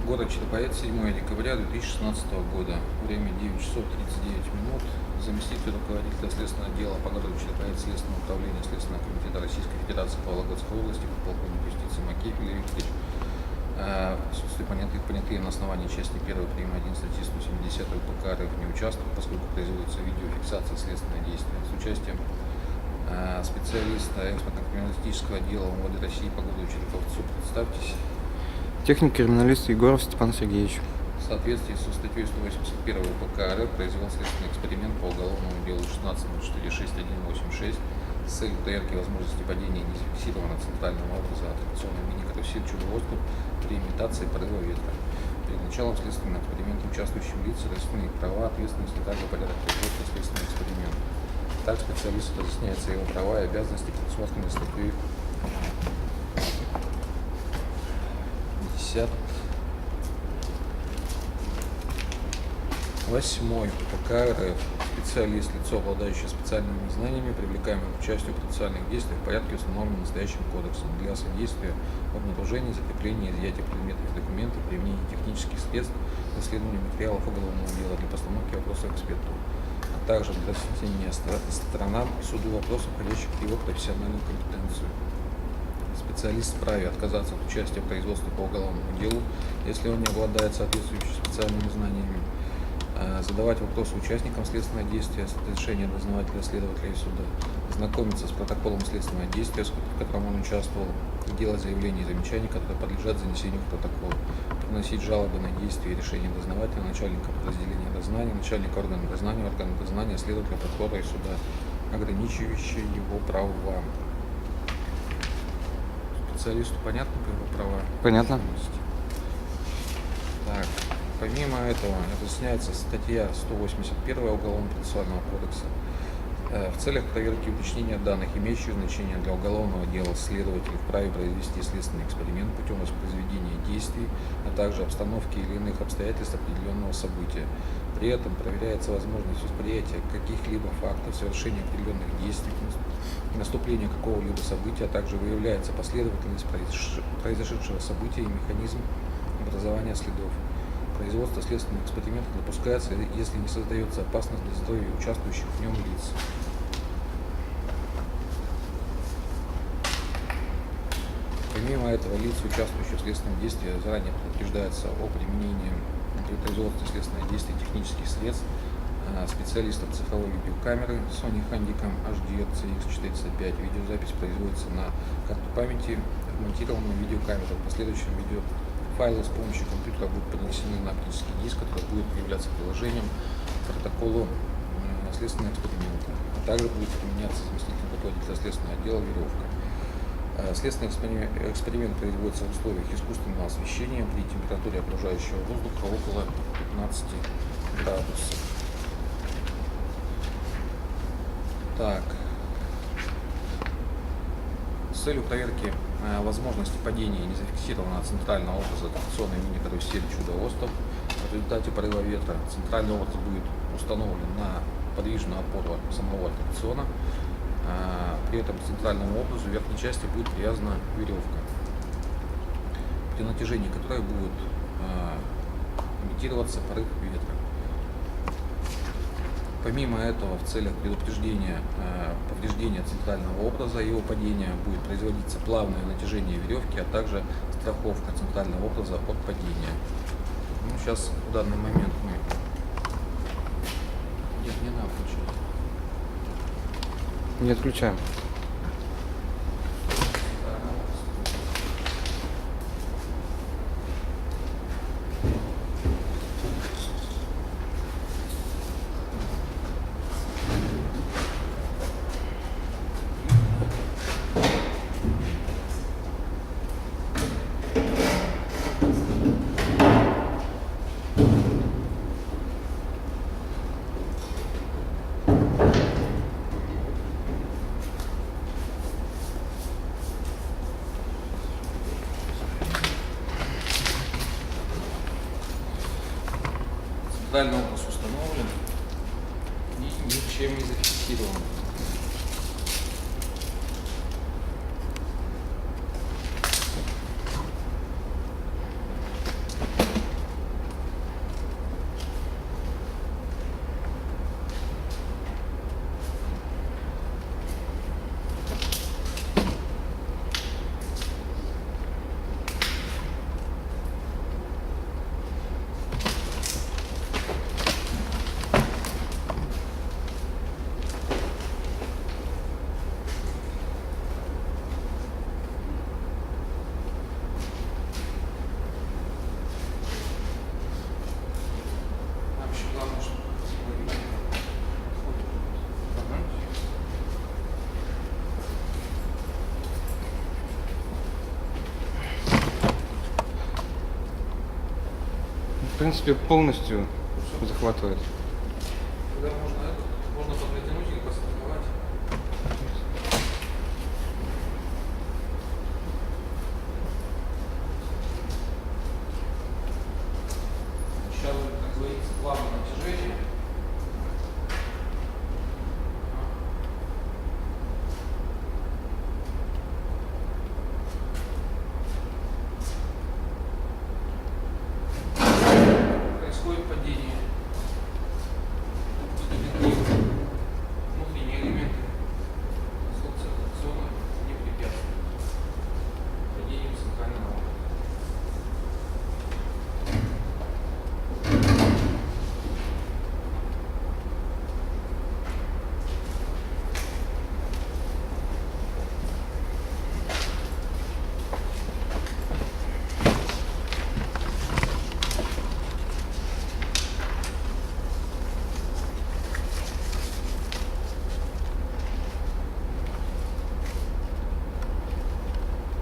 Город Череповец, 7 декабря 2016 года. Время 9 часов 39 минут. Заместитель руководителя Следственного отдела по городу Череповец Следственного управления Следственного комитета Российской Федерации по Вологодской области, подполковник юстиции Макеев Илья Викторович. В присутствии понятые на основании части 1 прим. 1 статьи 170 УПК РФ не участвуют, поскольку производится видеофиксация следственного действия с участием специалиста экспертно-криминалистического отдела МВД России по городу Череповцу. Представьтесь. Техник-криминалист Егоров Степан Сергеевич. В соответствии со статьей 181 УПК РФ произвел следственный эксперимент по уголовному делу 16.04.6186 с целью проверки возможности падения незафиксированного центрального образа аттракционной мини-карусель «Чудо-остров» при имитации порыва ветра. Перед началом следственного эксперимента участвующим лицам разъяснены права, ответственности, а также порядок производства следственного эксперимента. Так специалисту разъясняются его права и обязанности, предусмотренные статьей 58 УПК РФ. Специалист, лицо, обладающее специальными знаниями, привлекаемое к участию в процессуальных действиях в порядке, установленном настоящим кодексом, для содействия в обнаружении, закреплении, изъятия предметов и документов, применения технических средств, исследования материалов уголовного дела для постановки вопроса эксперту, а также для рассмотрения сторонам и суду вопросов, входящих в его профессиональную компетенцию. Специалист вправе отказаться от участия в производстве по уголовному делу, если он не обладает соответствующими специальными знаниями, задавать вопросы участникам следственного действия с разрешения дознавателя, следователя и суда, знакомиться с протоколом следственного действия, в котором он участвовал, делать заявления и замечания, которые подлежат занесению в протокол, приносить жалобы на действия и решения дознавателя, начальника подразделения дознания, начальника органа дознания, следователя, прокурора и суда, ограничивающие его права. Специалисту понятно его права? Понятно. Так. Помимо этого, разъясняется статья 181 Уголовно-процессуального кодекса. В целях проверки и уточнения данных, имеющих значение для уголовного дела, следователь вправе произвести следственный эксперимент путем воспроизведения действий, а также обстановки или иных обстоятельств определенного события. При этом проверяется возможность восприятия каких-либо фактов, совершения определенных действий, наступления какого-либо события, а также выявляется последовательность произошедшего события и механизм образования следов. Производство следственного эксперимента допускается, если не создается опасность для здоровья участвующих в нем лиц. Помимо этого, лица, участвующие в следственном действии, заранее предупреждается о применении при производстве следственного действия технических средств специалистов цифровой видеокамеры Sony Handycam HD CX405. Видеозапись производится на карту памяти, вмонтированную видеокамеру. В последующем файлы с помощью компьютера будут перенесены на оптический диск, который будет являться приложением к протоколу следственного эксперимента. А также будет применяться заместитель руководителя следственного отдела веревка. Следственный эксперимент производится в условиях искусственного освещения при температуре окружающего воздуха около 15 градусов. Так. С целью проверки возможности падения незафиксированного центрального образа аттракционной мини-карусель «Чудо-остров» в результате порыва ветра центральный образ будет установлен на подвижную опору самого аттракциона. При этом к центральному образу в верхней части будет привязана веревка, при натяжении которой будет имитироваться порыв ветра. Помимо этого, в целях предупреждения повреждения центрального образа и его падения будет производиться плавное натяжение веревки, а также страховка центрального образа от падения. Сейчас в данный момент мы... Нет, не надо включать. Не отключаем. Центральный образ установлен и ничем не зафиксирован. В принципе, полностью захватывает. Тогда можно подтянуть или постраховать. Сейчас будет, как говорится, плавное натяжение. Происходит падение. Внутренние элементы конструкционно не препятствуют падению центрального органа.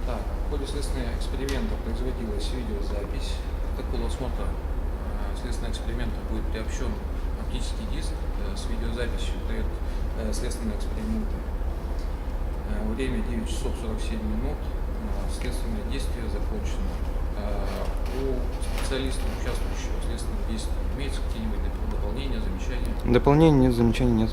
Так, в ходе следственного эксперимента производилась видеозапись. К протоколу осмотра следственного эксперимента будет приобщен оптический диск с видеозаписью следственного эксперимента. Время 9 часов 47 минут. Следственное действие закончено. У специалиста, участвующего в следственном действии, имеются какие-нибудь дополнения, замечания? Дополнений нет, замечаний нет.